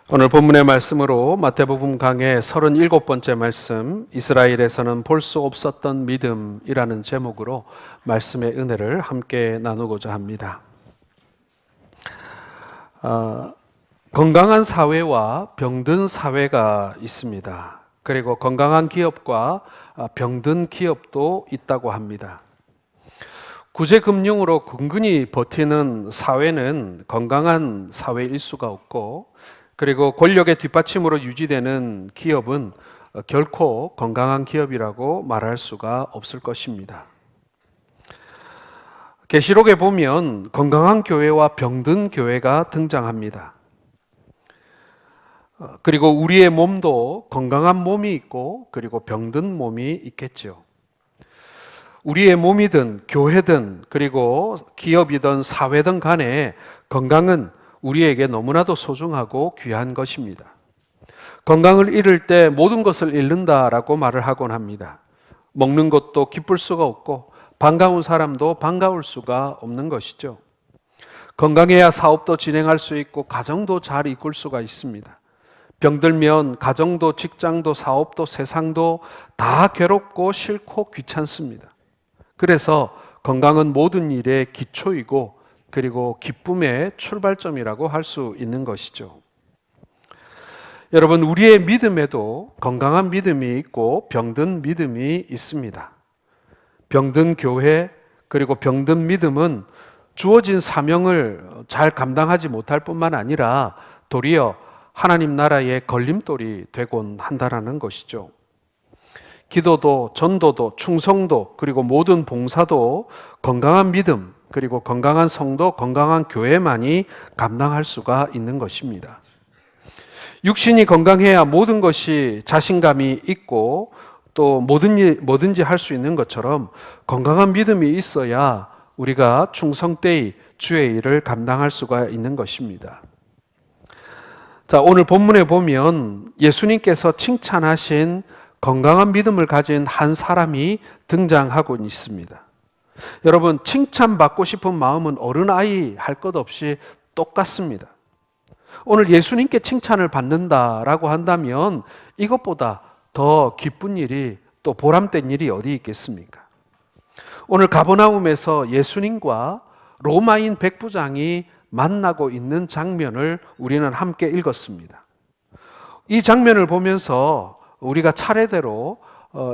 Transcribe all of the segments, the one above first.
오늘 본문의 말씀으로 마태복음 강의 37번째 말씀, 이스라엘에서는 볼 수 없었던 믿음이라는 제목으로 말씀의 은혜를 함께 나누고자 합니다. 건강한 사회와 병든 사회가 있습니다. 그리고 건강한 기업과 병든 기업도 있다고 합니다. 구제금융으로 근근히 버티는 사회는 건강한 사회일 수가 없고, 그리고 권력의 뒷받침으로 유지되는 기업은 결코 건강한 기업이라고 말할 수가 없을 것입니다. 계시록에 보면 건강한 교회와 병든 교회가 등장합니다. 그리고 우리의 몸도 건강한 몸이 있고 그리고 병든 몸이 있겠죠. 우리의 몸이든 교회든 그리고 기업이든 사회든 간에 건강은 우리에게 너무나도 소중하고 귀한 것입니다. 건강을 잃을 때 모든 것을 잃는다라고 말을 하곤 합니다. 먹는 것도 기쁠 수가 없고 반가운 사람도 반가울 수가 없는 것이죠. 건강해야 사업도 진행할 수 있고 가정도 잘 이끌 수가 있습니다. 병들면 가정도 직장도 사업도 세상도 다 괴롭고 싫고 귀찮습니다. 그래서 건강은 모든 일의 기초이고 그리고 기쁨의 출발점이라고 할 수 있는 것이죠. 여러분, 우리의 믿음에도 건강한 믿음이 있고 병든 믿음이 있습니다. 병든 교회 그리고 병든 믿음은 주어진 사명을 잘 감당하지 못할 뿐만 아니라 도리어 하나님 나라의 걸림돌이 되곤 한다라는 것이죠. 기도도 전도도 충성도 그리고 모든 봉사도 건강한 믿음 그리고 건강한 성도, 건강한 교회만이 감당할 수가 있는 것입니다. 육신이 건강해야 모든 것이 자신감이 있고 또 뭐든지 할 수 있는 것처럼 건강한 믿음이 있어야 우리가 충성되이 주의 일을 감당할 수가 있는 것입니다. 자, 오늘 본문에 보면 예수님께서 칭찬하신 건강한 믿음을 가진 한 사람이 등장하고 있습니다. 여러분, 칭찬받고 싶은 마음은 어른아이 할 것 없이 똑같습니다. 오늘 예수님께 칭찬을 받는다라고 한다면 이것보다 더 기쁜 일이 또 보람된 일이 어디 있겠습니까? 오늘 가버나움에서 예수님과 로마인 백부장이 만나고 있는 장면을 우리는 함께 읽었습니다. 이 장면을 보면서 우리가 차례대로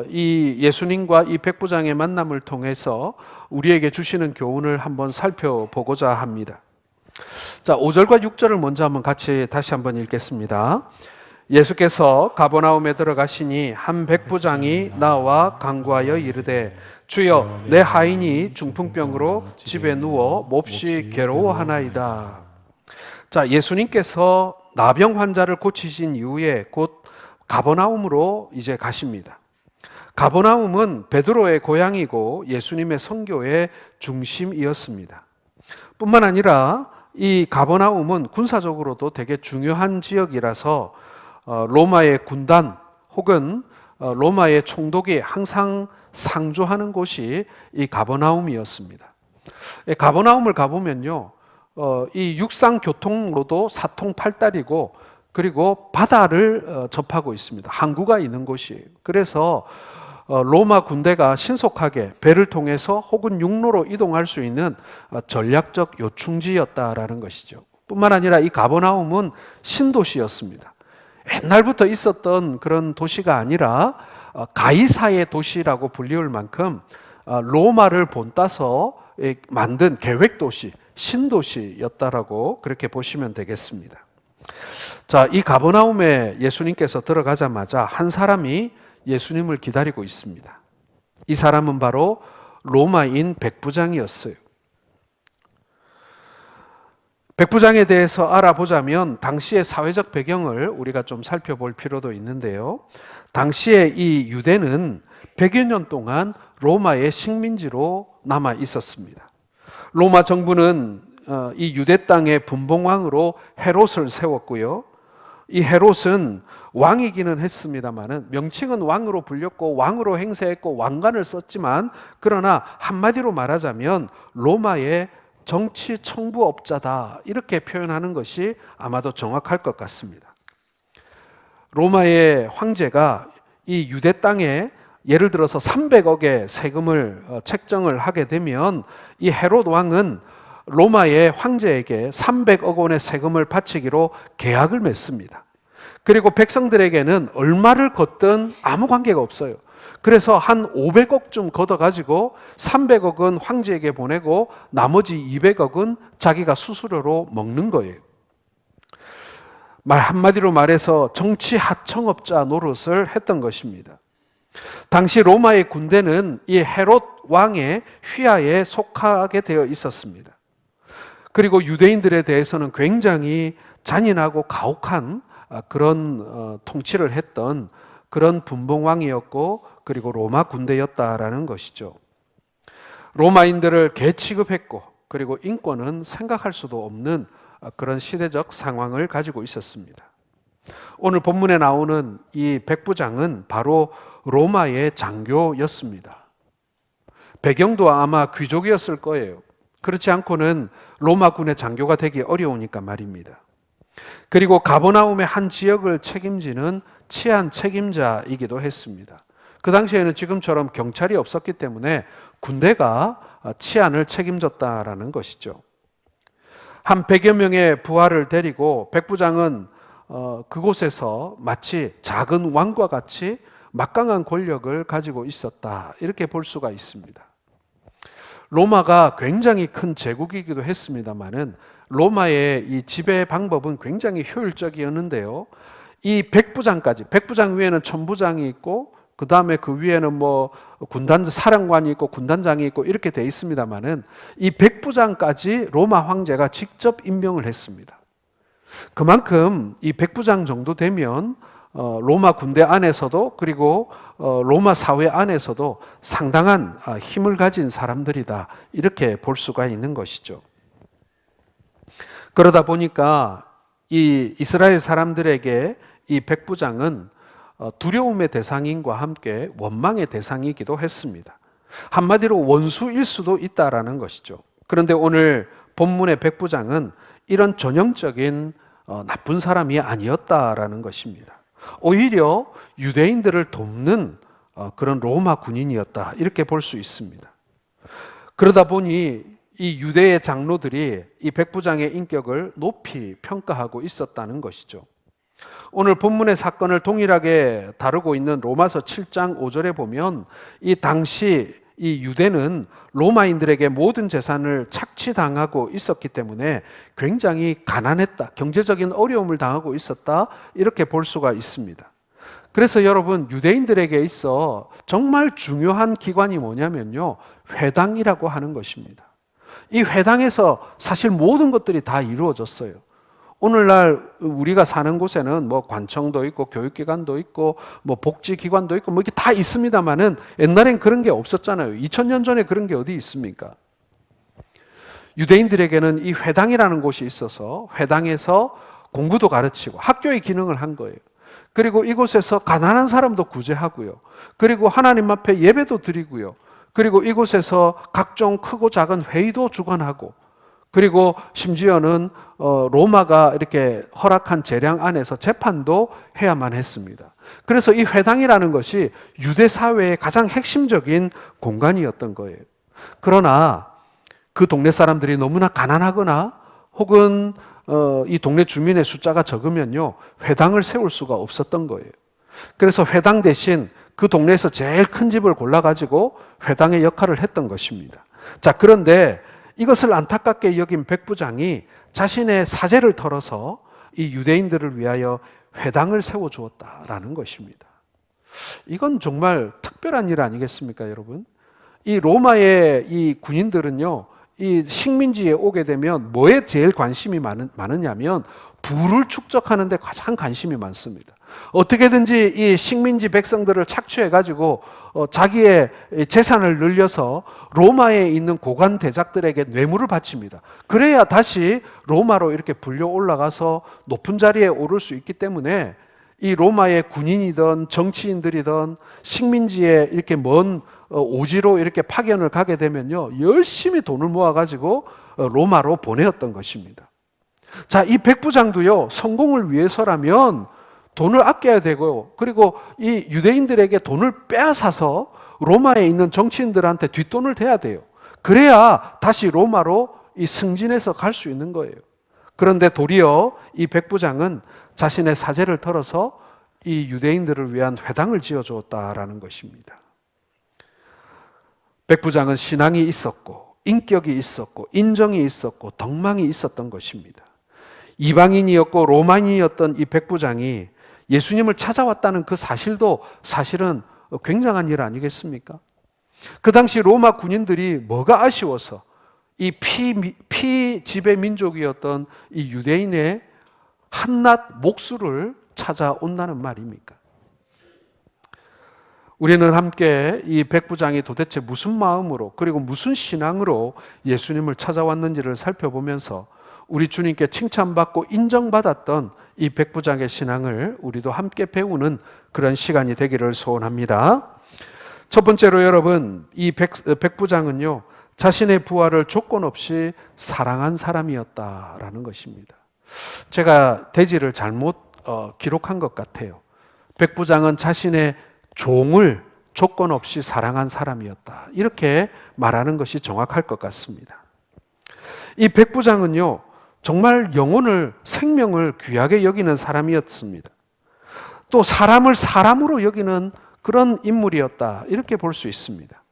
이 예수님과 이 백부장의 만남을 통해서 우리에게 주시는 교훈을 한번 살펴보고자 합니다. 자, 5절과 6절을 먼저 한번 같이 다시 한번 읽겠습니다. 예수께서 가버나움에 들어가시니 한 백부장이 나와 간구하여 이르되 주여, 내 하인이 중풍병으로 집에 누워 몹시 괴로워하나이다. 자, 예수님께서 나병 환자를 고치신 이후에 곧 가버나움으로 이제 가십니다. 가버나움은 베드로의 고향이고 예수님의 선교의 중심이었습니다. 뿐만 아니라 이 가버나움은 군사적으로도 되게 중요한 지역이라서 로마의 군단 혹은 로마의 총독이 항상 상주하는 곳이 이 가버나움이었습니다. 가버나움을 가보면요, 이 육상 교통로도 사통팔달이고 그리고 바다를 접하고 있습니다. 항구가 있는 곳이에요. 그래서 로마 군대가 신속하게 배를 통해서 혹은 육로로 이동할 수 있는 전략적 요충지였다라는 것이죠. 뿐만 아니라 이 가버나움은 신도시였습니다. 옛날부터 있었던 그런 도시가 아니라 가이사의 도시라고 불리울 만큼 로마를 본따서 만든 계획도시, 신도시였다라고 그렇게 보시면 되겠습니다. 자, 이 가버나움에 예수님께서 들어가자마자 한 사람이 예수님을 기다리고 있습니다. 이 사람은 바로 로마인 백부장이었어요. 백부장에 대해서 알아보자면 당시의 사회적 배경을 우리가 좀 살펴볼 필요도 있는데요. 당시에 이 유대는 100여 년 동안 로마의 식민지로 남아 있었습니다. 로마 정부는 이 유대 땅의 분봉왕으로 헤롯을 세웠고요. 이 헤롯은 왕이기는 했습니다마는 명칭은 왕으로 불렸고 왕으로 행세했고 왕관을 썼지만 그러나 한마디로 말하자면 로마의 정치 청부업자다 이렇게 표현하는 것이 아마도 정확할 것 같습니다. 로마의 황제가 이 유대 땅에 예를 들어서 300억의 세금을 책정을 하게 되면 이 헤롯 왕은 로마의 황제에게 300억 원의 세금을 바치기로 계약을 맺습니다. 그리고 백성들에게는 얼마를 걷든 아무 관계가 없어요. 그래서 한 500억쯤 걷어가지고 300억은 황제에게 보내고 나머지 200억은 자기가 수수료로 먹는 거예요. 말 한마디로 말해서 정치 하청업자 노릇을 했던 것입니다. 당시 로마의 군대는 이 헤롯 왕의 휘하에 속하게 되어 있었습니다. 그리고 유대인들에 대해서는 굉장히 잔인하고 가혹한 그런 통치를 했던 그런 분봉왕이었고 그리고 로마 군대였다라는 것이죠. 로마인들을 개 취급했고 그리고 인권은 생각할 수도 없는 그런 시대적 상황을 가지고 있었습니다. 오늘 본문에 나오는 이 백부장은 바로 로마의 장교였습니다. 배경도 아마 귀족이었을 거예요. 그렇지 않고는 로마군의 장교가 되기 어려우니까 말입니다. 그리고 가버나움의 한 지역을 책임지는 치안 책임자이기도 했습니다. 그 당시에는 지금처럼 경찰이 없었기 때문에 군대가 치안을 책임졌다라는 것이죠. 한 100여 명의 부하를 데리고 백부장은 그곳에서 마치 작은 왕과 같이 막강한 권력을 가지고 있었다, 이렇게 볼 수가 있습니다. 로마가 굉장히 큰 제국이기도 했습니다만은 로마의 이 지배 방법은 굉장히 효율적이었는데요. 이 백부장까지, 백부장 위에는 천부장이 있고 그 다음에 그 위에는 뭐 군단 사령관이 있고 군단장이 있고 이렇게 돼 있습니다만은 이 백부장까지 로마 황제가 직접 임명을 했습니다. 그만큼 이 백부장 정도 되면 로마 군대 안에서도 그리고 로마 사회 안에서도 상당한 힘을 가진 사람들이다, 이렇게 볼 수가 있는 것이죠. 그러다 보니까 이 이스라엘 사람들에게 이 백부장은 두려움의 대상인과 함께 원망의 대상이기도 했습니다. 한마디로 원수일 수도 있다라는 것이죠. 그런데 오늘 본문의 백부장은 이런 전형적인 나쁜 사람이 아니었다라는 것입니다. 오히려 유대인들을 돕는 그런 로마 군인이었다, 이렇게 볼 수 있습니다. 그러다 보니 이 유대의 장로들이 이 백부장의 인격을 높이 평가하고 있었다는 것이죠. 오늘 본문의 사건을 동일하게 다루고 있는 로마서 7장 5절에 보면 이 당시 이 유대는 로마인들에게 모든 재산을 착취당하고 있었기 때문에 굉장히 가난했다, 경제적인 어려움을 당하고 있었다, 이렇게 볼 수가 있습니다. 그래서 여러분, 유대인들에게 있어 정말 중요한 기관이 뭐냐면요, 회당이라고 하는 것입니다. 이 회당에서 사실 모든 것들이 다 이루어졌어요. 오늘날 우리가 사는 곳에는 뭐 관청도 있고 교육기관도 있고 뭐 복지기관도 있고 뭐 이게 다 있습니다만은 옛날엔 그런 게 없었잖아요. 2000년 전에 그런 게 어디 있습니까? 유대인들에게는 이 회당이라는 곳이 있어서 회당에서 공부도 가르치고 학교의 기능을 한 거예요. 그리고 이곳에서 가난한 사람도 구제하고요. 그리고 하나님 앞에 예배도 드리고요. 그리고 이곳에서 각종 크고 작은 회의도 주관하고, 그리고 심지어는 로마가 이렇게 허락한 재량 안에서 재판도 해야만 했습니다. 그래서 이 회당이라는 것이 유대 사회의 가장 핵심적인 공간이었던 거예요. 그러나 그 동네 사람들이 너무나 가난하거나 혹은 이 동네 주민의 숫자가 적으면요, 회당을 세울 수가 없었던 거예요. 그래서 회당 대신 그 동네에서 제일 큰 집을 골라가지고 회당의 역할을 했던 것입니다. 자, 그런데 이것을 안타깝게 여긴 백부장이 자신의 사재를 털어서 이 유대인들을 위하여 회당을 세워주었다라는 것입니다. 이건 정말 특별한 일 아니겠습니까, 여러분? 이 로마의 이 군인들은요, 이 식민지에 오게 되면 뭐에 제일 관심이 많으냐면 부를 축적하는 데 가장 관심이 많습니다. 어떻게든지 이 식민지 백성들을 착취해가지고 자기의 재산을 늘려서 로마에 있는 고관 대작들에게 뇌물을 바칩니다. 그래야 다시 로마로 이렇게 불려 올라가서 높은 자리에 오를 수 있기 때문에 이 로마의 군인이든 정치인들이든 식민지에 이렇게 먼 오지로 이렇게 파견을 가게 되면요, 열심히 돈을 모아가지고 로마로 보내었던 것입니다. 자, 이 백부장도요, 성공을 위해서라면 돈을 아껴야 되고, 그리고 이 유대인들에게 돈을 빼앗아서 로마에 있는 정치인들한테 뒷돈을 대야 돼요. 그래야 다시 로마로 이 승진해서 갈 수 있는 거예요. 그런데 도리어 이 백부장은 자신의 사재를 털어서 이 유대인들을 위한 회당을 지어주었다라는 것입니다. 백부장은 신앙이 있었고, 인격이 있었고, 인정이 있었고, 덕망이 있었던 것입니다. 이방인이었고 로마인이었던 이 백부장이 예수님을 찾아왔다는 그 사실도 사실은 굉장한 일 아니겠습니까? 그 당시 로마 군인들이 뭐가 아쉬워서 이 피지배 민족이었던 이 유대인의 한낱 목수를 찾아온다는 말입니까? 우리는 함께 이 백부장이 도대체 무슨 마음으로 그리고 무슨 신앙으로 예수님을 찾아왔는지를 살펴보면서 우리 주님께 칭찬받고 인정받았던 이 백부장의 신앙을 우리도 함께 배우는 그런 시간이 되기를 소원합니다. 첫 번째로 여러분, 이 백부장은요, 자신의 부하를 조건 없이 사랑한 사람이었다라는 것입니다. 제가 대지를 잘못 기록한 것 같아요. 백부장은 자신의 종을 조건 없이 사랑한 사람이었다. 이렇게 말하는 것이 정확할 것 같습니다. 이 백부장은요, 정말 영혼을, 생명을 귀하게 여기는 사람이었습니다. 또 사람을 사람으로 여기는 그런 인물이었다. 이렇게 볼 수 있습니다.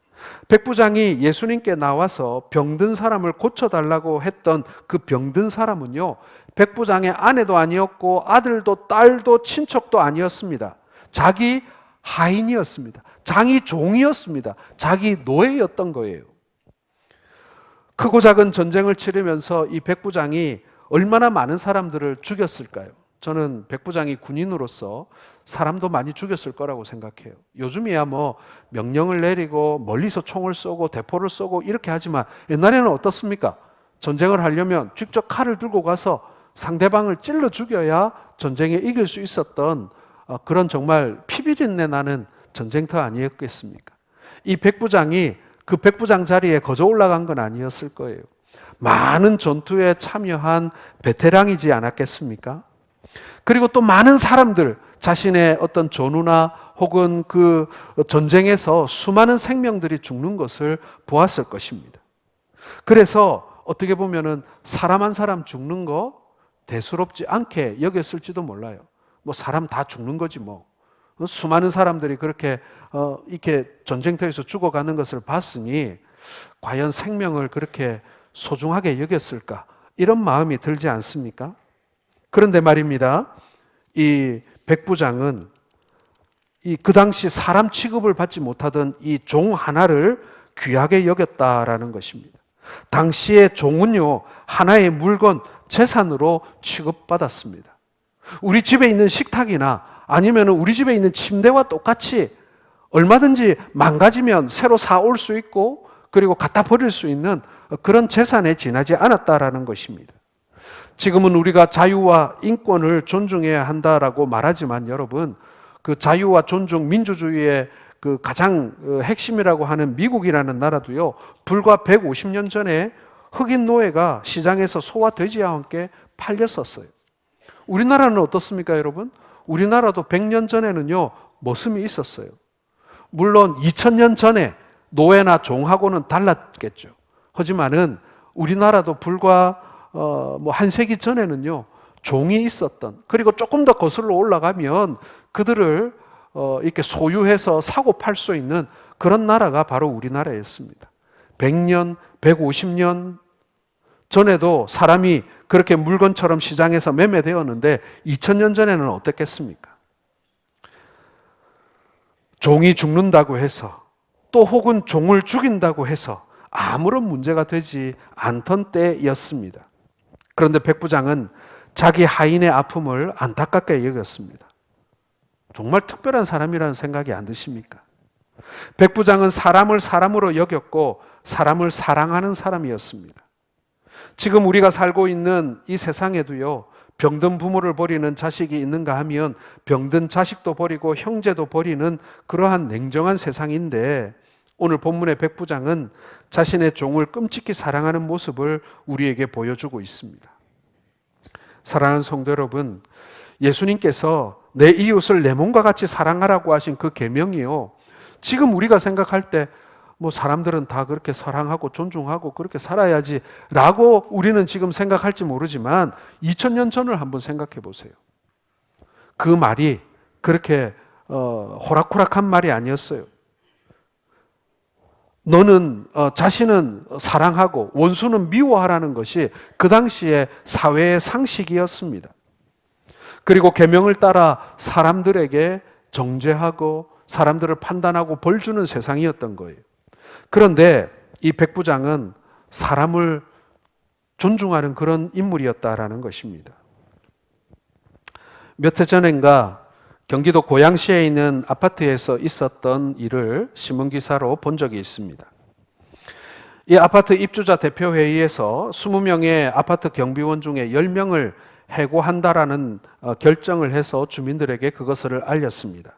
백부장이 예수님께 나와서 병든 사람을 고쳐달라고 했던 그 병든 사람은요, 백부장의 아내도 아니었고 아들도 딸도 친척도 아니었습니다. 자기 하인이었습니다. 자기 종이었습니다. 자기 노예였던 거예요. 크고 작은 전쟁을 치르면서 이 백부장이 얼마나 많은 사람들을 죽였을까요? 저는 백부장이 군인으로서 사람도 많이 죽였을 거라고 생각해요. 요즘이야 뭐 명령을 내리고 멀리서 총을 쏘고 대포를 쏘고 이렇게 하지만 옛날에는 어떻습니까? 전쟁을 하려면 직접 칼을 들고 가서 상대방을 찔러 죽여야 전쟁에 이길 수 있었던 그런 정말 피비린내 나는 전쟁터 아니었겠습니까? 이 백부장이 그 백부장 자리에 거저 올라간 건 아니었을 거예요. 많은 전투에 참여한 베테랑이지 않았겠습니까? 그리고 또 많은 사람들, 자신의 어떤 전우나 혹은 그 전쟁에서 수많은 생명들이 죽는 것을 보았을 것입니다. 그래서 어떻게 보면은 사람 한 사람 죽는 거 대수롭지 않게 여겼을지도 몰라요. 뭐 사람 다 죽는 거지 뭐. 수많은 사람들이 그렇게 이렇게 전쟁터에서 죽어가는 것을 봤으니 과연 생명을 그렇게 소중하게 여겼을까? 이런 마음이 들지 않습니까? 그런데 말입니다. 이 백부장은 그 당시 사람 취급을 받지 못하던 이 종 하나를 귀하게 여겼다라는 것입니다. 당시의 종은요, 하나의 물건, 재산으로 취급받았습니다. 우리 집에 있는 식탁이나 아니면 우리 집에 있는 침대와 똑같이 얼마든지 망가지면 새로 사올 수 있고 그리고 갖다 버릴 수 있는 그런 재산에 지나지 않았다라는 것입니다. 지금은 우리가 자유와 인권을 존중해야 한다라고 말하지만 여러분, 그 자유와 존중, 민주주의의 그 가장 핵심이라고 하는 미국이라는 나라도요, 불과 150년 전에 흑인 노예가 시장에서 소와 돼지와 함께 팔렸었어요. 우리나라는 어떻습니까, 여러분? 우리나라도 100년 전에는요, 머슴이 있었어요. 물론 2000년 전에 노예나 종하고는 달랐겠죠. 하지만은 우리나라도 불과 한 세기 전에는요, 종이 있었던, 그리고 조금 더 거슬러 올라가면 그들을 이렇게 소유해서 사고 팔 수 있는 그런 나라가 바로 우리나라였습니다. 100년, 150년 전에도 사람이 그렇게 물건처럼 시장에서 매매되었는데 2000년 전에는 어땠겠습니까? 종이 죽는다고 해서 또 혹은 종을 죽인다고 해서 아무런 문제가 되지 않던 때였습니다. 그런데 백부장은 자기 하인의 아픔을 안타깝게 여겼습니다. 정말 특별한 사람이라는 생각이 안 드십니까? 백부장은 사람을 사람으로 여겼고 사람을 사랑하는 사람이었습니다. 지금 우리가 살고 있는 이 세상에도요, 병든 부모를 버리는 자식이 있는가 하면 병든 자식도 버리고 형제도 버리는 그러한 냉정한 세상인데, 오늘 본문의 백부장은 자신의 종을 끔찍히 사랑하는 모습을 우리에게 보여주고 있습니다. 사랑하는 성도 여러분, 예수님께서 내 이웃을 내 몸과 같이 사랑하라고 하신 그 계명이요. 지금 우리가 생각할 때 뭐 사람들은 다 그렇게 사랑하고 존중하고 그렇게 살아야지라고 우리는 지금 생각할지 모르지만 2000년 전을 한번 생각해 보세요. 그 말이 그렇게 호락호락한 말이 아니었어요. 너는 자신은 사랑하고 원수는 미워하라는 것이 그 당시의 사회의 상식이었습니다. 그리고 계명을 따라 사람들에게 정죄하고 사람들을 판단하고 벌 주는 세상이었던 거예요. 그런데 이 백부장은 사람을 존중하는 그런 인물이었다라는 것입니다. 몇 해 전인가 경기도 고양시에 있는 아파트에서 있었던 일을 신문기사로 본 적이 있습니다. 이 아파트 입주자 대표회의에서 20명의 아파트 경비원 중에 10명을 해고한다라는 결정을 해서 주민들에게 그것을 알렸습니다.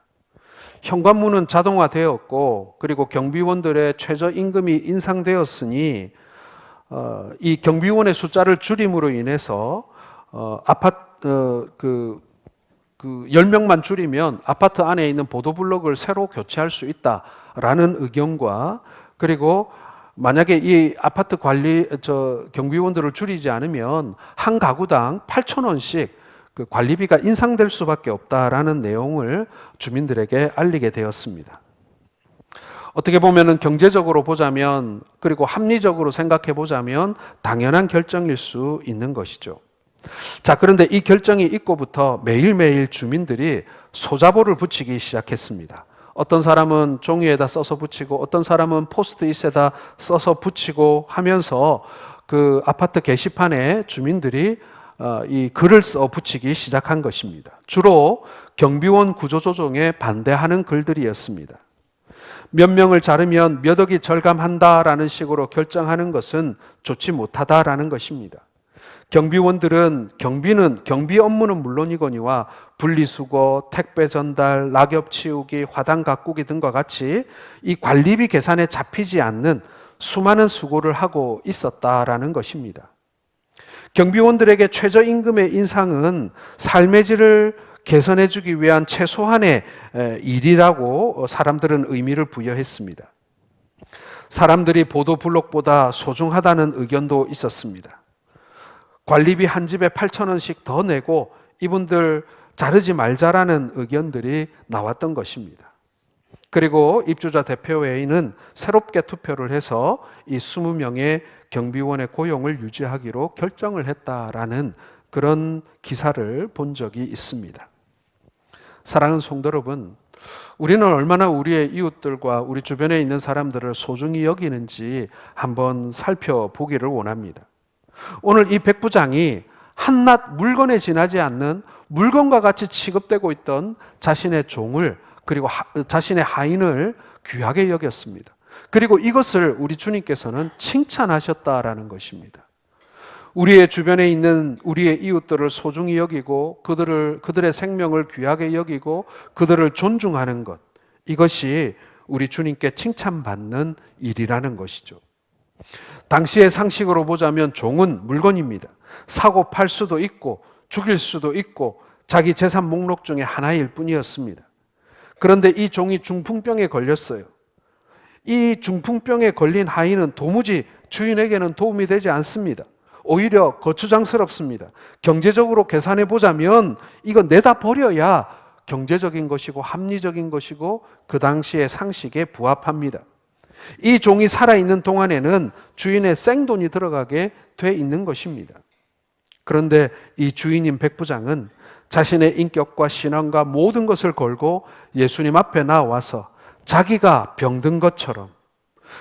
현관문은 자동화되었고 그리고 경비원들의 최저임금이 인상되었으니 이 경비원의 숫자를 줄임으로 인해서 10명만 줄이면 아파트 안에 있는 보도블록을 새로 교체할 수 있다라는 의견과 그리고 만약에 이 아파트 경비원들을 줄이지 않으면 한 가구당 8,000원씩 그 관리비가 인상될 수밖에 없다라는 내용을 주민들에게 알리게 되었습니다. 어떻게 보면은 경제적으로 보자면 그리고 합리적으로 생각해 보자면 당연한 결정일 수 있는 것이죠. 자, 그런데 이 결정이 있고부터 매일매일 주민들이 소자보를 붙이기 시작했습니다. 어떤 사람은 종이에다 써서 붙이고 어떤 사람은 포스트잇에다 써서 붙이고 하면서 그 아파트 게시판에 주민들이 이 글을 써 붙이기 시작한 것입니다. 주로 경비원 구조조정에 반대하는 글들이었습니다. 몇 명을 자르면 몇 억이 절감한다라는 식으로 결정하는 것은 좋지 못하다라는 것입니다. 경비원들은 경비 업무는 물론이거니와 분리수거, 택배 전달, 낙엽 치우기, 화단 가꾸기 등과 같이 이 관리비 계산에 잡히지 않는 수많은 수고를 하고 있었다라는 것입니다. 경비원들에게 최저임금의 인상은 삶의 질을 개선해 주기 위한 최소한의 일이라고 사람들은 의미를 부여했습니다. 사람들이 보도블록보다 소중하다는 의견도 있었습니다. 관리비 한 집에 8,000원씩 더 내고 이분들 자르지 말자라는 의견들이 나왔던 것입니다. 그리고 입주자 대표회의는 새롭게 투표를 해서 이 20명의 경비원의 고용을 유지하기로 결정을 했다라는 그런 기사를 본 적이 있습니다. 사랑하는 성도 여러분, 우리는 얼마나 우리의 이웃들과 우리 주변에 있는 사람들을 소중히 여기는지 한번 살펴보기를 원합니다. 오늘 이 백부장이 한낱 물건에 지나지 않는 물건과 같이 취급되고 있던 자신의 종을 그리고 자신의 하인을 귀하게 여겼습니다. 그리고 이것을 우리 주님께서는 칭찬하셨다라는 것입니다. 우리의 주변에 있는 우리의 이웃들을 소중히 여기고 그들의 생명을 귀하게 여기고 그들을 존중하는 것, 이것이 우리 주님께 칭찬받는 일이라는 것이죠. 당시의 상식으로 보자면 종은 물건입니다. 사고 팔 수도 있고 죽일 수도 있고 자기 재산 목록 중에 하나일 뿐이었습니다. 그런데 이 종이 중풍병에 걸렸어요. 이 중풍병에 걸린 하인은 도무지 주인에게는 도움이 되지 않습니다. 오히려 거추장스럽습니다. 경제적으로 계산해 보자면 이거 내다 버려야 경제적인 것이고 합리적인 것이고 그 당시의 상식에 부합합니다. 이 종이 살아있는 동안에는 주인의 생돈이 들어가게 돼 있는 것입니다. 그런데 이 주인인 백부장은 자신의 인격과 신앙과 모든 것을 걸고 예수님 앞에 나와서 자기가 병든 것처럼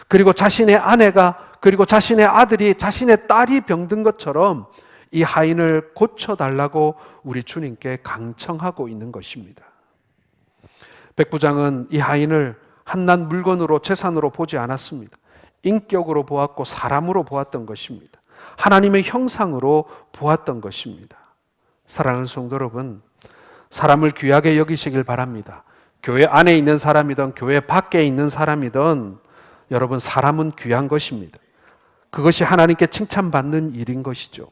그리고 자신의 아내가 그리고 자신의 아들이 자신의 딸이 병든 것처럼 이 하인을 고쳐달라고 우리 주님께 강청하고 있는 것입니다. 백부장은 이 하인을 한낱 물건으로 재산으로 보지 않았습니다. 인격으로 보았고 사람으로 보았던 것입니다. 하나님의 형상으로 보았던 것입니다. 사랑하는 성도 여러분, 사람을 귀하게 여기시길 바랍니다. 교회 안에 있는 사람이든 교회 밖에 있는 사람이든 여러분, 사람은 귀한 것입니다. 그것이 하나님께 칭찬받는 일인 것이죠.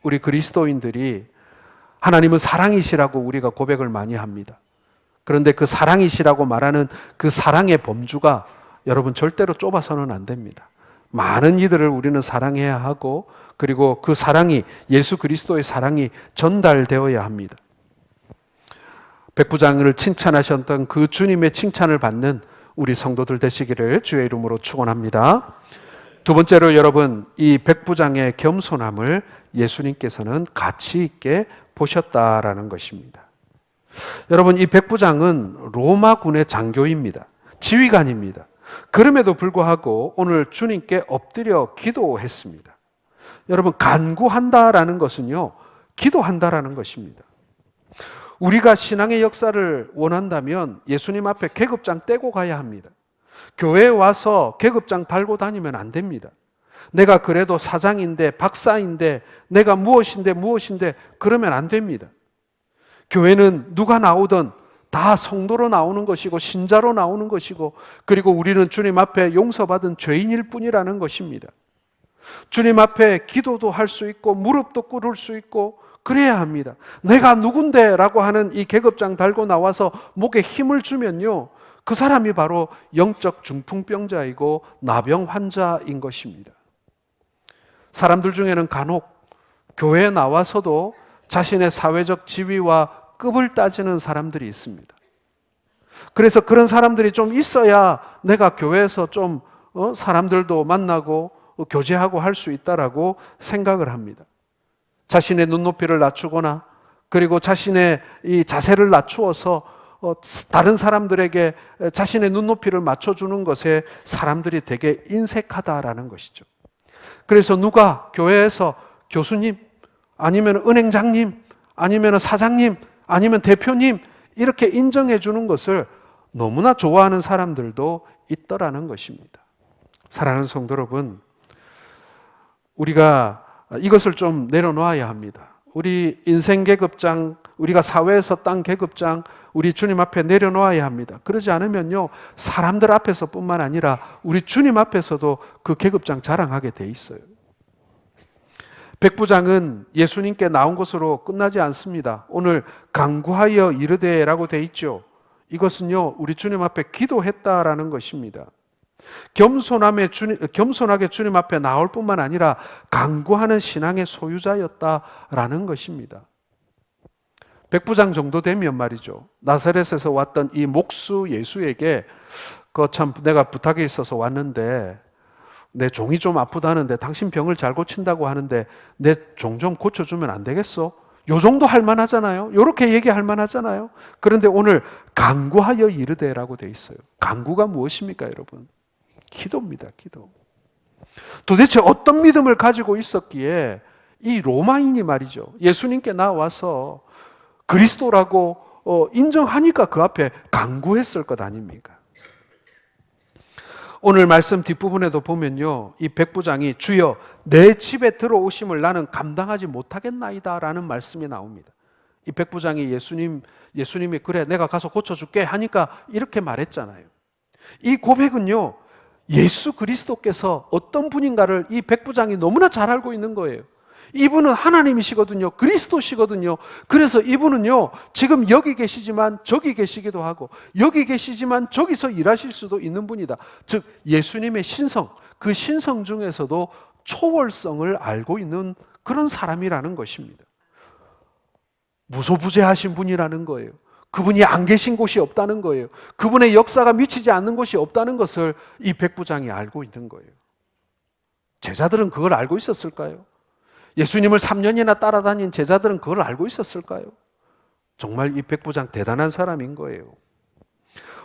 우리 그리스도인들이 하나님은 사랑이시라고 우리가 고백을 많이 합니다. 그런데 그 사랑이시라고 말하는 그 사랑의 범주가 여러분 절대로 좁아서는 안 됩니다. 많은 이들을 우리는 사랑해야 하고, 그리고 그 사랑이, 예수 그리스도의 사랑이 전달되어야 합니다. 백부장을 칭찬하셨던 그 주님의 칭찬을 받는 우리 성도들 되시기를 주의 이름으로 축원합니다. 두 번째로 여러분, 이 백부장의 겸손함을 예수님께서는 가치 있게 보셨다라는 것입니다. 여러분, 이 백부장은 로마군의 장교입니다. 지휘관입니다. 그럼에도 불구하고 오늘 주님께 엎드려 기도했습니다. 여러분, 간구한다라는 것은요, 기도한다라는 것입니다. 우리가 신앙의 역사를 원한다면 예수님 앞에 계급장 떼고 가야 합니다. 교회에 와서 계급장 달고 다니면 안 됩니다. 내가 그래도 사장인데, 박사인데, 내가 무엇인데 그러면 안 됩니다. 교회는 누가 나오든 다 성도로 나오는 것이고 신자로 나오는 것이고, 그리고 우리는 주님 앞에 용서받은 죄인일 뿐이라는 것입니다. 주님 앞에 기도도 할 수 있고 무릎도 꿇을 수 있고 그래야 합니다. 내가 누군데 라고 하는 이 계급장 달고 나와서 목에 힘을 주면요, 그 사람이 바로 영적 중풍병자이고 나병 환자인 것입니다. 사람들 중에는 간혹 교회에 나와서도 자신의 사회적 지위와 급을 따지는 사람들이 있습니다. 그래서 그런 사람들이 좀 있어야 내가 교회에서 좀 사람들도 만나고 교제하고 할 수 있다라고 생각을 합니다. 자신의 눈높이를 낮추거나, 그리고 자신의 이 자세를 낮추어서 다른 사람들에게 자신의 눈높이를 맞춰주는 것에 사람들이 되게 인색하다라는 것이죠. 그래서 누가 교회에서 교수님, 아니면 은행장님, 아니면 사장님, 아니면 대표님 이렇게 인정해 주는 것을 너무나 좋아하는 사람들도 있더라는 것입니다. 사랑하는 성도 여러분, 우리가 이것을 좀 내려놓아야 합니다. 우리 인생 계급장, 우리가 사회에서 딴 계급장, 우리 주님 앞에 내려놓아야 합니다. 그러지 않으면요, 사람들 앞에서뿐만 아니라 우리 주님 앞에서도 그 계급장 자랑하게 돼 있어요. 백부장은 예수님께 나온 것으로 끝나지 않습니다. 오늘 간구하여 이르되라고 돼 있죠. 이것은요, 우리 주님 앞에 기도했다라는 것입니다. 겸손하게 주님 앞에 나올 뿐만 아니라 간구하는 신앙의 소유자였다라는 것입니다. 백부장 정도 되면 말이죠, 나사렛에서 왔던 이 목수 예수에게 참 내가 부탁이 있어서 왔는데 내 종이 좀 아프다는데 당신 병을 잘 고친다고 하는데 내 종 좀 고쳐주면 안 되겠어? 요 정도 할 만하잖아요. 요렇게 얘기할 만하잖아요. 그런데 오늘 간구하여 이르되라고 돼 있어요. 간구가 무엇입니까, 여러분? 기도입니다, 기도. 도대체 어떤 믿음을 가지고 있었기에 이 로마인이 말이죠, 예수님께 나와서 그리스도라고 인정하니까 그 앞에 간구했을 것 아닙니까? 오늘 말씀 뒷부분에도 보면요, 이 백부장이 주여 내 집에 들어오심을 나는 감당하지 못하겠나이다 라는 말씀이 나옵니다. 이 백부장이 예수님이 그래 내가 가서 고쳐줄게 하니까 이렇게 말했잖아요. 이 고백은요, 예수 그리스도께서 어떤 분인가를 이 백부장이 너무나 잘 알고 있는 거예요. 이분은 하나님이시거든요. 그리스도시거든요. 그래서 이분은요, 지금 여기 계시지만 저기 계시기도 하고, 여기 계시지만 저기서 일하실 수도 있는 분이다. 즉 예수님의 신성, 그 신성 중에서도 초월성을 알고 있는 그런 사람이라는 것입니다. 무소부재하신 분이라는 거예요. 그분이 안 계신 곳이 없다는 거예요. 그분의 역사가 미치지 않는 곳이 없다는 것을 이 백부장이 알고 있는 거예요. 제자들은 그걸 알고 있었을까요? 예수님을 3년이나 따라다닌 제자들은 그걸 알고 있었을까요? 정말 이 백부장 대단한 사람인 거예요.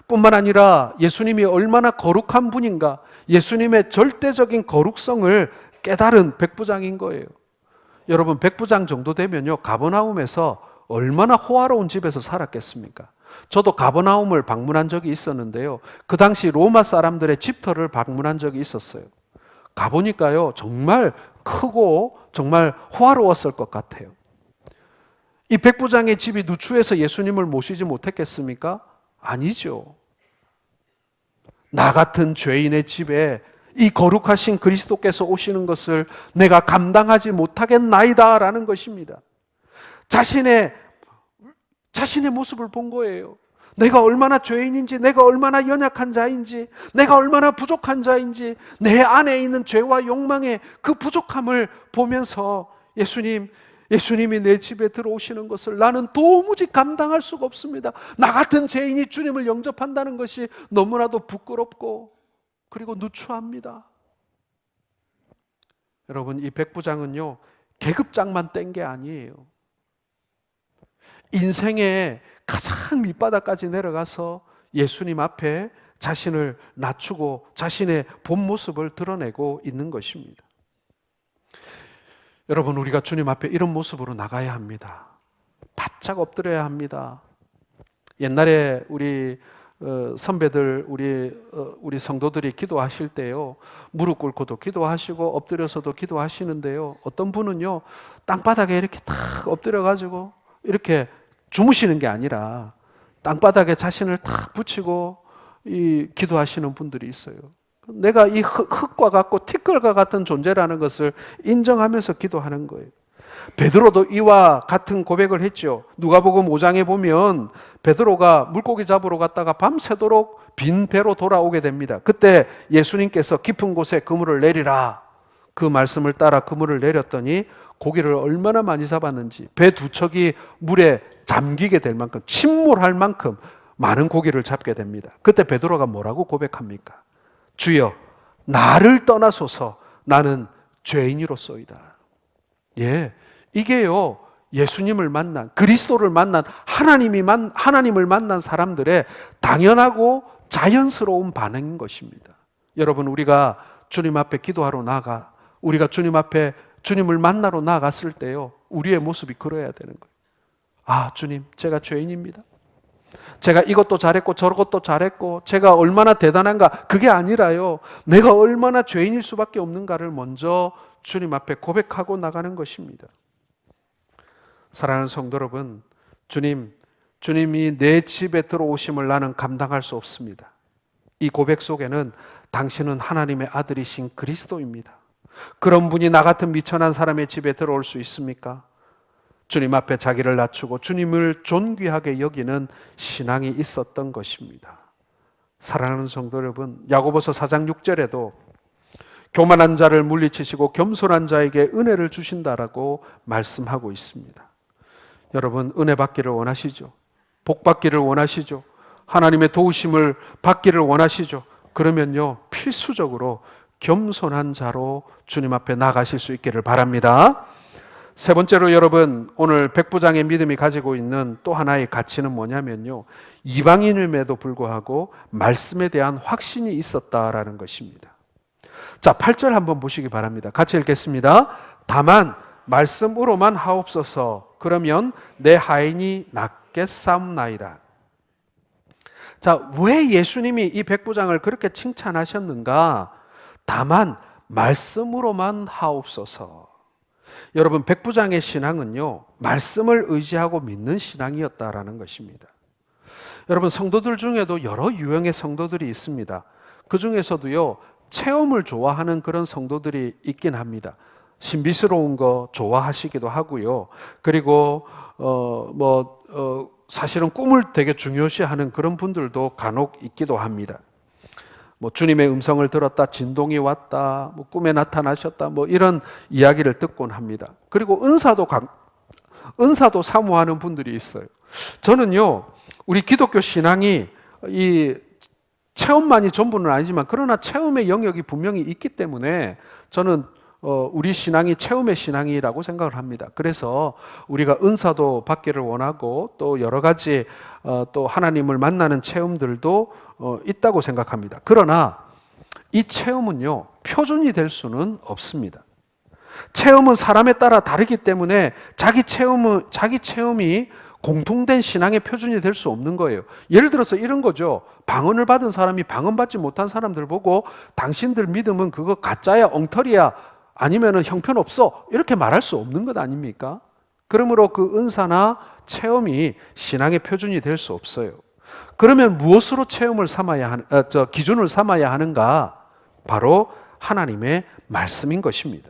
뿐만 아니라 예수님이 얼마나 거룩한 분인가, 예수님의 절대적인 거룩성을 깨달은 백부장인 거예요. 여러분, 백부장 정도 되면요, 가버나움에서 얼마나 호화로운 집에서 살았겠습니까? 저도 가버나움을 방문한 적이 있었는데요, 그 당시 로마 사람들의 집터를 방문한 적이 있었어요. 가보니까요, 정말 크고 정말 호화로웠을 것 같아요. 이 백부장의 집이 누추해서 예수님을 모시지 못했겠습니까? 아니죠. 나 같은 죄인의 집에 이 거룩하신 그리스도께서 오시는 것을 내가 감당하지 못하겠나이다 라는 것입니다. 자신의 모습을 본 거예요. 내가 얼마나 죄인인지, 내가 얼마나 연약한 자인지, 내가 얼마나 부족한 자인지, 내 안에 있는 죄와 욕망의 그 부족함을 보면서 예수님이 내 집에 들어오시는 것을 나는 도무지 감당할 수가 없습니다. 나 같은 죄인이 주님을 영접한다는 것이 너무나도 부끄럽고 그리고 누추합니다. 여러분, 이 백부장은요, 계급장만 뗀 게 아니에요. 인생의 가장 밑바닥까지 내려가서 예수님 앞에 자신을 낮추고 자신의 본 모습을 드러내고 있는 것입니다. 여러분, 우리가 주님 앞에 이런 모습으로 나가야 합니다. 바짝 엎드려야 합니다. 옛날에 우리 선배들, 우리 성도들이 기도하실 때요, 무릎 꿇고도 기도하시고 엎드려서도 기도하시는데요, 어떤 분은요, 땅바닥에 이렇게 탁 엎드려가지고 이렇게 주무시는 게 아니라 땅바닥에 자신을 탁 붙이고 기도하시는 분들이 있어요. 내가 이 흙과 같고 티끌과 같은 존재라는 것을 인정하면서 기도하는 거예요. 베드로도 이와 같은 고백을 했죠. 누가복음 5장에 보면 베드로가 물고기 잡으러 갔다가 밤새도록 빈 배로 돌아오게 됩니다. 그때 예수님께서 깊은 곳에 그물을 내리라, 그 말씀을 따라 그물을 내렸더니 고기를 얼마나 많이 잡았는지, 배 두 척이 물에 잠기게 될 만큼, 침몰할 만큼 많은 고기를 잡게 됩니다. 그때 베드로가 뭐라고 고백합니까? 주여, 나를 떠나소서, 나는 죄인이로소이다. 예, 이게요, 예수님을 만난, 그리스도를 만난, 하나님을 만난 사람들의 당연하고 자연스러운 반응인 것입니다. 여러분, 우리가 주님 앞에 기도하러 나가, 우리가 주님 앞에 주님을 만나러 나갔을 때요, 우리의 모습이 그래야 되는 거예요. 아, 주님, 제가 죄인입니다. 제가 이것도 잘했고 저것도 잘했고 제가 얼마나 대단한가, 그게 아니라요, 내가 얼마나 죄인일 수밖에 없는가를 먼저 주님 앞에 고백하고 나가는 것입니다. 사랑하는 성도 여러분, 주님이 내 집에 들어오심을 나는 감당할 수 없습니다. 이 고백 속에는 당신은 하나님의 아들이신 그리스도입니다. 그런 분이 나 같은 미천한 사람의 집에 들어올 수 있습니까? 주님 앞에 자기를 낮추고 주님을 존귀하게 여기는 신앙이 있었던 것입니다. 사랑하는 성도 여러분, 야고보서 4장 6절에도 교만한 자를 물리치시고 겸손한 자에게 은혜를 주신다라고 말씀하고 있습니다. 여러분, 은혜 받기를 원하시죠? 복 받기를 원하시죠? 하나님의 도우심을 받기를 원하시죠? 그러면요, 필수적으로 겸손한 자로 주님 앞에 나가실 수 있기를 바랍니다. 세 번째로 여러분, 오늘 백부장의 믿음이 가지고 있는 또 하나의 가치는 뭐냐면요, 이방인임에도 불구하고 말씀에 대한 확신이 있었다라는 것입니다. 자, 8절 한번 보시기 바랍니다. 같이 읽겠습니다. 다만 말씀으로만 하옵소서, 그러면 내 하인이 낫겠사옵나이다. 자, 왜 예수님이 이 백부장을 그렇게 칭찬하셨는가? 다만 말씀으로만 하옵소서. 여러분, 백부장의 신앙은요, 말씀을 의지하고 믿는 신앙이었다라는 것입니다. 여러분, 성도들 중에도 여러 유형의 성도들이 있습니다. 그 중에서도요, 체험을 좋아하는 그런 성도들이 있긴 합니다. 신비스러운 거 좋아하시기도 하고요. 그리고 사실은 꿈을 되게 중요시하는 그런 분들도 간혹 있기도 합니다. 주님의 음성을 들었다, 진동이 왔다, 꿈에 나타나셨다, 이런 이야기를 듣곤 합니다. 그리고 은사도 사모하는 분들이 있어요. 저는요, 우리 기독교 신앙이 이 체험만이 전부는 아니지만 그러나 체험의 영역이 분명히 있기 때문에 저는 우리 신앙이 체험의 신앙이라고 생각을 합니다. 그래서 우리가 은사도 받기를 원하고 또 여러 가지 또 하나님을 만나는 체험들도 있다고 생각합니다. 그러나 이 체험은요, 표준이 될 수는 없습니다. 체험은 사람에 따라 다르기 때문에 자기 체험이 공통된 신앙의 표준이 될 수 없는 거예요. 예를 들어서 이런 거죠. 방언을 받은 사람이 방언받지 못한 사람들 보고 당신들 믿음은 그거 가짜야, 엉터리야, 아니면 형편없어, 이렇게 말할 수 없는 것 아닙니까? 그러므로 그 은사나 체험이 신앙의 표준이 될 수 없어요. 그러면 무엇으로 기준을 삼아야 하는가? 바로 하나님의 말씀인 것입니다.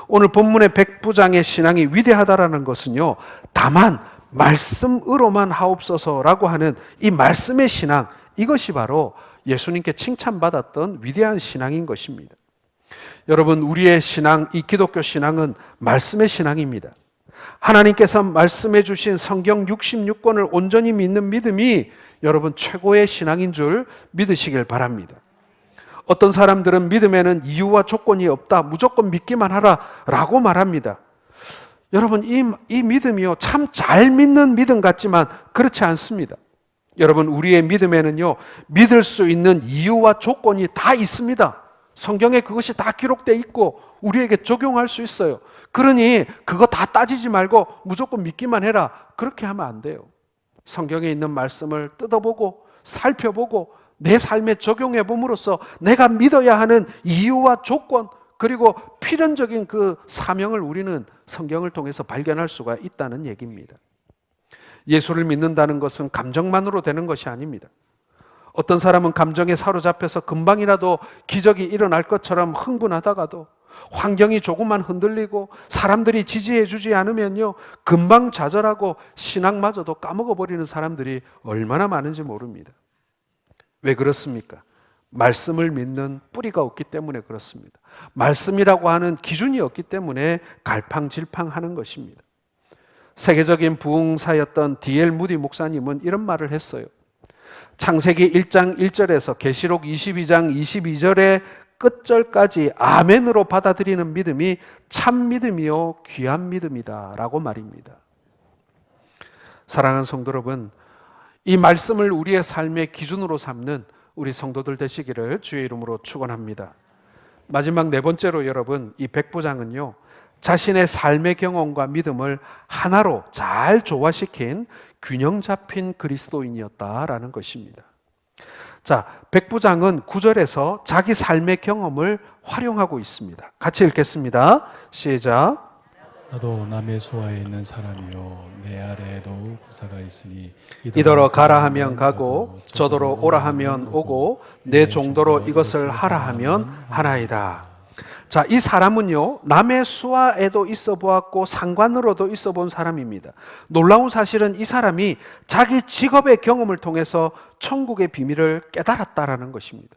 오늘 본문의 백부장의 신앙이 위대하다라는 것은요, 다만 말씀으로만 하옵소서라고 하는 이 말씀의 신앙, 이것이 바로 예수님께 칭찬받았던 위대한 신앙인 것입니다. 여러분, 우리의 신앙, 이 기독교 신앙은 말씀의 신앙입니다. 하나님께서 말씀해 주신 성경 66권을 온전히 믿는 믿음이 여러분 최고의 신앙인 줄 믿으시길 바랍니다. 어떤 사람들은 믿음에는 이유와 조건이 없다, 무조건 믿기만 하라 라고 말합니다. 여러분, 이 믿음이요, 참 잘 믿는 믿음 같지만 그렇지 않습니다. 여러분, 우리의 믿음에는요, 믿을 수 있는 이유와 조건이 다 있습니다. 성경에 그것이 다 기록되어 있고 우리에게 적용할 수 있어요. 그러니 그거 다 따지지 말고 무조건 믿기만 해라, 그렇게 하면 안 돼요. 성경에 있는 말씀을 뜯어보고 살펴보고 내 삶에 적용해 봄으로써 내가 믿어야 하는 이유와 조건, 그리고 필연적인 그 사명을 우리는 성경을 통해서 발견할 수가 있다는 얘기입니다. 예수를 믿는다는 것은 감정만으로 되는 것이 아닙니다. 어떤 사람은 감정에 사로잡혀서 금방이라도 기적이 일어날 것처럼 흥분하다가도 환경이 조금만 흔들리고 사람들이 지지해 주지 않으면요, 금방 좌절하고 신앙마저도 까먹어버리는 사람들이 얼마나 많은지 모릅니다. 왜 그렇습니까? 말씀을 믿는 뿌리가 없기 때문에 그렇습니다. 말씀이라고 하는 기준이 없기 때문에 갈팡질팡하는 것입니다. 세계적인 부흥사였던 D.L. 무디 목사님은 이런 말을 했어요. 창세기 1장 1절에서 계시록 22장 22절의 끝절까지 아멘으로 받아들이는 믿음이 참 믿음이요 귀한 믿음이다 라고 말입니다. 사랑하는 성도 여러분, 이 말씀을 우리의 삶의 기준으로 삼는 우리 성도들 되시기를 주의 이름으로 축원합니다. 마지막 네 번째로 여러분, 이 백부장은요, 자신의 삶의 경험과 믿음을 하나로 잘 조화시킨 균형 잡힌 그리스도인이었다라는 것입니다. 자, 백부장은 9절에서 자기 삶의 경험을 활용하고 있습니다. 같이 읽겠습니다. 시작. 나도 남의 수하에 있는 사람이요 내 아래에도 부사가 있으니 이더러 가라 하면 가고 저더러 오라 하면 오고 내 종도로 이것을 하라 하면 하나이다. 자, 이 사람은요, 남의 수하에도 있어 보았고 상관으로도 있어 본 사람입니다. 놀라운 사실은 이 사람이 자기 직업의 경험을 통해서 천국의 비밀을 깨달았다라는 것입니다.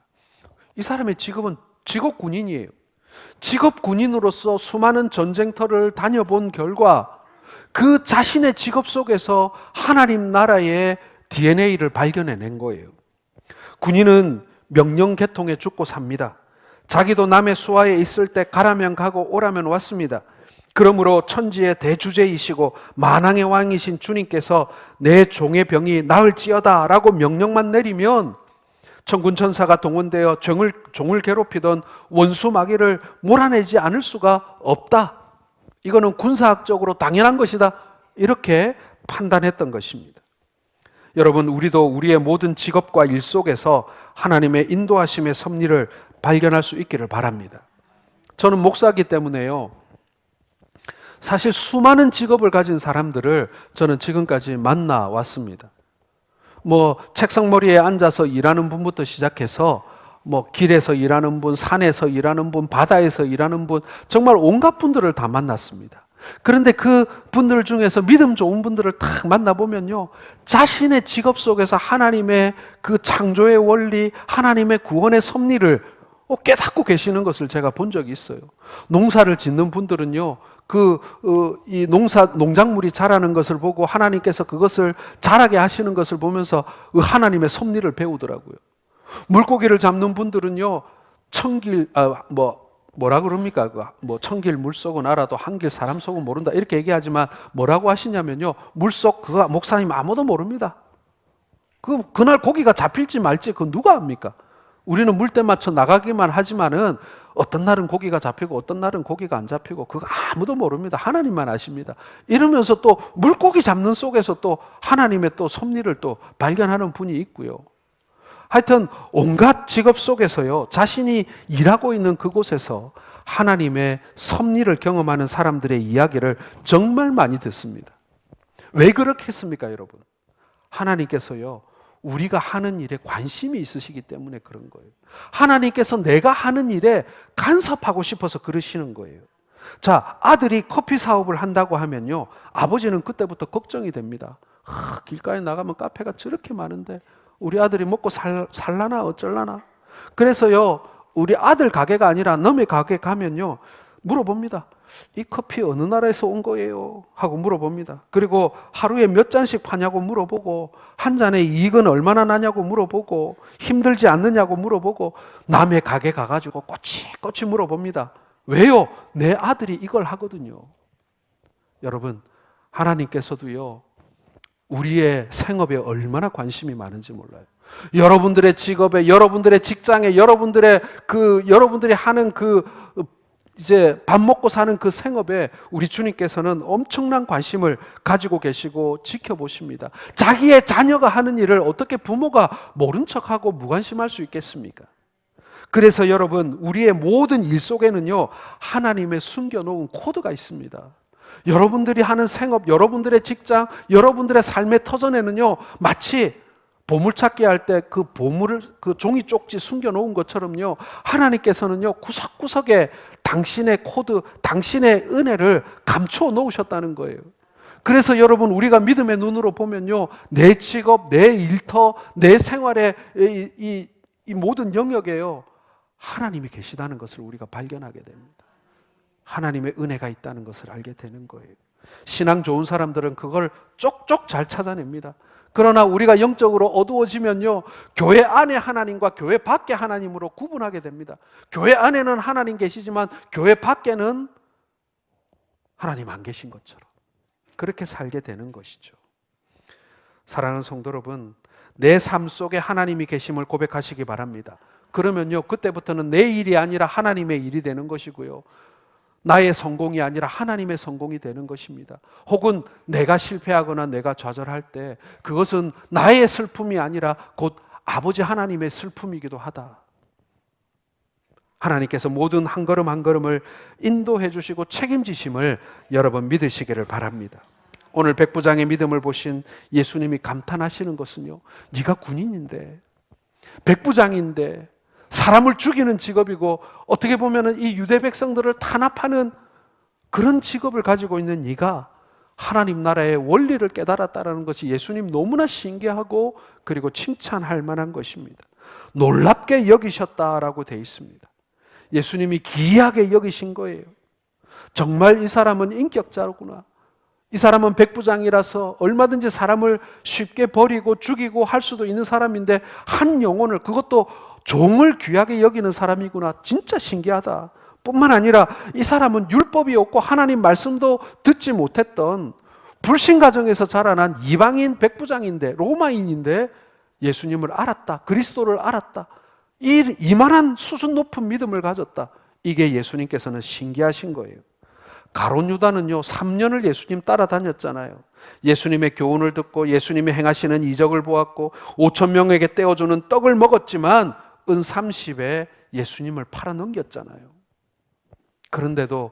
이 사람의 직업은 직업 군인이에요. 직업 군인으로서 수많은 전쟁터를 다녀본 결과 그 자신의 직업 속에서 하나님 나라의 DNA를 발견해낸 거예요. 군인은 명령 계통에 죽고 삽니다. 자기도 남의 수하에 있을 때 가라면 가고 오라면 왔습니다. 그러므로 천지의 대주제이시고 만왕의 왕이신 주님께서 내 종의 병이 나을지어다 라고 명령만 내리면 천군천사가 동원되어 종을 괴롭히던 원수 마귀를 몰아내지 않을 수가 없다. 이거는 군사학적으로 당연한 것이다. 이렇게 판단했던 것입니다. 여러분, 우리도 우리의 모든 직업과 일 속에서 하나님의 인도하심의 섭리를 발견할 수 있기를 바랍니다. 저는 목사이기 때문에요, 사실 수많은 직업을 가진 사람들을 저는 지금까지 만나왔습니다. 책상머리에 앉아서 일하는 분부터 시작해서 길에서 일하는 분, 산에서 일하는 분, 바다에서 일하는 분, 정말 온갖 분들을 다 만났습니다. 그런데 그 분들 중에서 믿음 좋은 분들을 딱 만나보면요, 자신의 직업 속에서 하나님의 그 창조의 원리, 하나님의 구원의 섭리를 깨닫고 계시는 것을 제가 본 적이 있어요. 농사를 짓는 분들은요, 이 농작물이 자라는 것을 보고 하나님께서 그것을 자라게 하시는 것을 보면서 그 하나님의 섭리를 배우더라고요. 물고기를 잡는 분들은요, 뭐라 그럽니까? 천길 물속은 알아도 한길 사람 속은 모른다. 이렇게 얘기하지만 뭐라고 하시냐면요, 물속 그거 목사님 아무도 모릅니다. 그날 고기가 잡힐지 말지 그거 누가 압니까? 우리는 물때 맞춰 나가기만 하지만은 어떤 날은 고기가 잡히고 어떤 날은 고기가 안 잡히고 그거 아무도 모릅니다. 하나님만 아십니다. 이러면서 또 물고기 잡는 속에서 또 하나님의 또 섭리를 또 발견하는 분이 있고요. 하여튼 온갖 직업 속에서요, 자신이 일하고 있는 그곳에서 하나님의 섭리를 경험하는 사람들의 이야기를 정말 많이 듣습니다. 왜 그렇겠습니까, 여러분? 하나님께서요, 우리가 하는 일에 관심이 있으시기 때문에 그런 거예요. 하나님께서 내가 하는 일에 간섭하고 싶어서 그러시는 거예요. 자, 아들이 커피 사업을 한다고 하면요, 아버지는 그때부터 걱정이 됩니다. 길가에 나가면 카페가 저렇게 많은데 우리 아들이 먹고 살라나 어쩔라나. 그래서요, 우리 아들 가게가 아니라 남의 가게 가면요, 물어봅니다. 이 커피 어느 나라에서 온 거예요? 하고 물어봅니다. 그리고 하루에 몇 잔씩 파냐고 물어보고, 한 잔의 이익은 얼마나 나냐고 물어보고, 힘들지 않느냐고 물어보고, 남의 가게 가가지고 꼬치꼬치 물어봅니다. 왜요? 내 아들이 이걸 하거든요. 여러분, 하나님께서도요, 우리의 생업에 얼마나 관심이 많은지 몰라요. 여러분들의 직업에, 여러분들의 직장에, 여러분들이 하는 이제 밥 먹고 사는 그 생업에 우리 주님께서는 엄청난 관심을 가지고 계시고 지켜보십니다. 자기의 자녀가 하는 일을 어떻게 부모가 모른 척하고 무관심할 수 있겠습니까? 그래서 여러분, 우리의 모든 일 속에는요, 하나님의 숨겨놓은 코드가 있습니다. 여러분들이 하는 생업, 여러분들의 직장, 여러분들의 삶의 터전에는요, 마치 보물찾기 할 때 그 보물을, 그 종이 쪽지 숨겨놓은 것처럼요, 하나님께서는요, 구석구석에 당신의 코드, 당신의 은혜를 감춰 놓으셨다는 거예요. 그래서 여러분, 우리가 믿음의 눈으로 보면요, 내 직업, 내 일터, 내 생활의 이 모든 영역에요, 하나님이 계시다는 것을 우리가 발견하게 됩니다. 하나님의 은혜가 있다는 것을 알게 되는 거예요. 신앙 좋은 사람들은 그걸 쪽쪽 잘 찾아냅니다. 그러나 우리가 영적으로 어두워지면요, 교회 안에 하나님과 교회 밖에 하나님으로 구분하게 됩니다. 교회 안에는 하나님 계시지만 교회 밖에는 하나님 안 계신 것처럼 그렇게 살게 되는 것이죠. 사랑하는 성도 여러분, 내 삶 속에 하나님이 계심을 고백하시기 바랍니다. 그러면요, 그때부터는 내 일이 아니라 하나님의 일이 되는 것이고요, 나의 성공이 아니라 하나님의 성공이 되는 것입니다. 혹은 내가 실패하거나 내가 좌절할 때 그것은 나의 슬픔이 아니라 곧 아버지 하나님의 슬픔이기도 하다. 하나님께서 모든 한 걸음 한 걸음을 인도해 주시고 책임지심을 여러분 믿으시기를 바랍니다. 오늘 백부장의 믿음을 보신 예수님이 감탄하시는 것은요, 네가 군인인데, 백부장인데, 사람을 죽이는 직업이고 어떻게 보면 이 유대 백성들을 탄압하는 그런 직업을 가지고 있는 네가 하나님 나라의 원리를 깨달았다는 것이 예수님 너무나 신기하고 그리고 칭찬할 만한 것입니다. 놀랍게 여기셨다라고 되어 있습니다. 예수님이 기이하게 여기신 거예요. 정말 이 사람은 인격자구나. 이 사람은 백부장이라서 얼마든지 사람을 쉽게 버리고 죽이고 할 수도 있는 사람인데 한 영혼을, 그것도 종을 귀하게 여기는 사람이구나. 진짜 신기하다. 뿐만 아니라 이 사람은 율법이 없고 하나님 말씀도 듣지 못했던 불신 가정에서 자라난 이방인 백부장인데, 로마인인데 예수님을 알았다. 그리스도를 알았다. 이만한 수준 높은 믿음을 가졌다. 이게 예수님께서는 신기하신 거예요. 가룟 유다는요, 3년을 예수님 따라다녔잖아요. 예수님의 교훈을 듣고 예수님이 행하시는 이적을 보았고 5,000명에게 떼어주는 떡을 먹었지만 은 30에 예수님을 팔아넘겼잖아요. 그런데도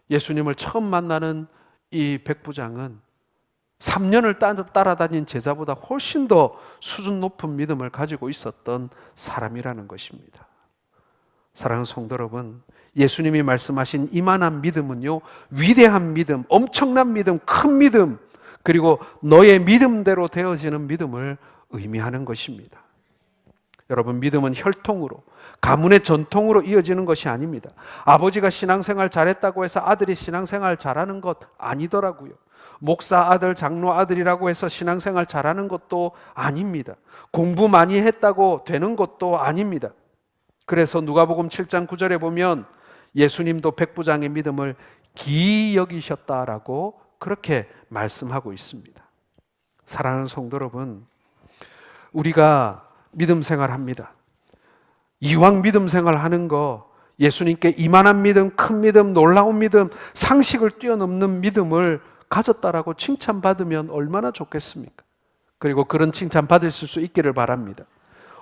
예수님을 처음 만나는 이 백부장은 3년을 따라다닌 제자보다 훨씬 더 수준 높은 믿음을 가지고 있었던 사람이라는 것입니다. 사랑하는 성도 여러분, 예수님이 말씀하신 이만한 믿음은요, 위대한 믿음, 엄청난 믿음, 큰 믿음, 그리고 너의 믿음대로 되어지는 믿음을 의미하는 것입니다. 여러분, 믿음은 혈통으로, 가문의 전통으로 이어지는 것이 아닙니다. 아버지가 신앙생활 잘했다고 해서 아들이 신앙생활 잘하는 것 아니더라고요. 목사 아들, 장로 아들이라고 해서 신앙생활 잘하는 것도 아닙니다. 공부 많이 했다고 되는 것도 아닙니다. 그래서 누가복음 7장 9절에 보면 예수님도 백부장의 믿음을 기이 여기셨다라고 그렇게 말씀하고 있습니다. 사랑하는 성도 여러분, 우리가 믿음 생활합니다. 이왕 믿음 생활하는 거, 예수님께 이만한 믿음, 큰 믿음, 놀라운 믿음, 상식을 뛰어넘는 믿음을 가졌다라고 칭찬받으면 얼마나 좋겠습니까? 그리고 그런 칭찬 받을 수 있기를 바랍니다.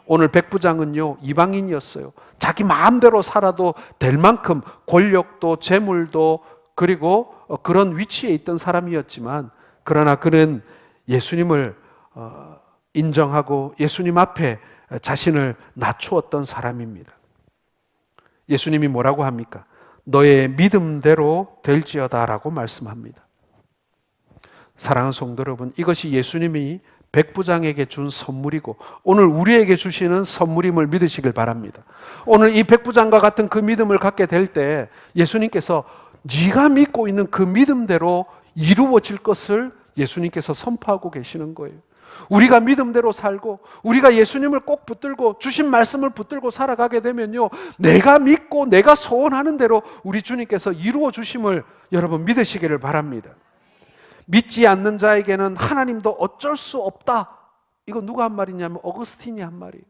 오늘 백부장은요, 이방인이었어요. 자기 마음대로 살아도 될 만큼 권력도 재물도 그리고 그런 위치에 있던 사람이었지만, 그러나 그는 예수님을 인정하고 예수님 앞에 자신을 낮추었던 사람입니다. 예수님이 뭐라고 합니까? 너의 믿음대로 될지어다라고 말씀합니다. 사랑하는 성도 여러분, 이것이 예수님이 백부장에게 준 선물이고 오늘 우리에게 주시는 선물임을 믿으시길 바랍니다. 오늘 이 백부장과 같은 그 믿음을 갖게 될 때 예수님께서 네가 믿고 있는 그 믿음대로 이루어질 것을 예수님께서 선포하고 계시는 거예요. 우리가 믿음대로 살고 우리가 예수님을 꼭 붙들고 주신 말씀을 붙들고 살아가게 되면요, 내가 믿고 내가 소원하는 대로 우리 주님께서 이루어 주심을 여러분 믿으시기를 바랍니다. 믿지 않는 자에게는 하나님도 어쩔 수 없다. 이거 누가 한 말이냐면 어거스틴이 한 말이에요.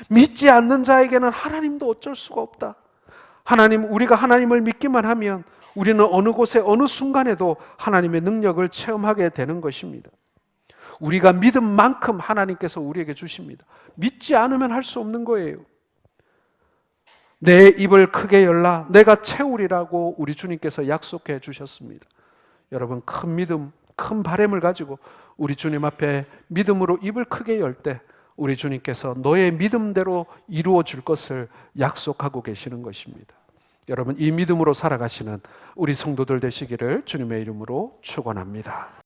믿지 않는 자에게는 하나님도 어쩔 수가 없다. 우리가 하나님을 믿기만 하면 우리는 어느 곳에 어느 순간에도 하나님의 능력을 체험하게 되는 것입니다. 우리가 믿은 만큼 하나님께서 우리에게 주십니다. 믿지 않으면 할 수 없는 거예요. 내 입을 크게 열라 내가 채우리라고 우리 주님께서 약속해 주셨습니다. 여러분, 큰 믿음, 큰 바람을 가지고 우리 주님 앞에 믿음으로 입을 크게 열 때 우리 주님께서 너의 믿음대로 이루어 줄 것을 약속하고 계시는 것입니다. 여러분, 이 믿음으로 살아가시는 우리 성도들 되시기를 주님의 이름으로 축원합니다.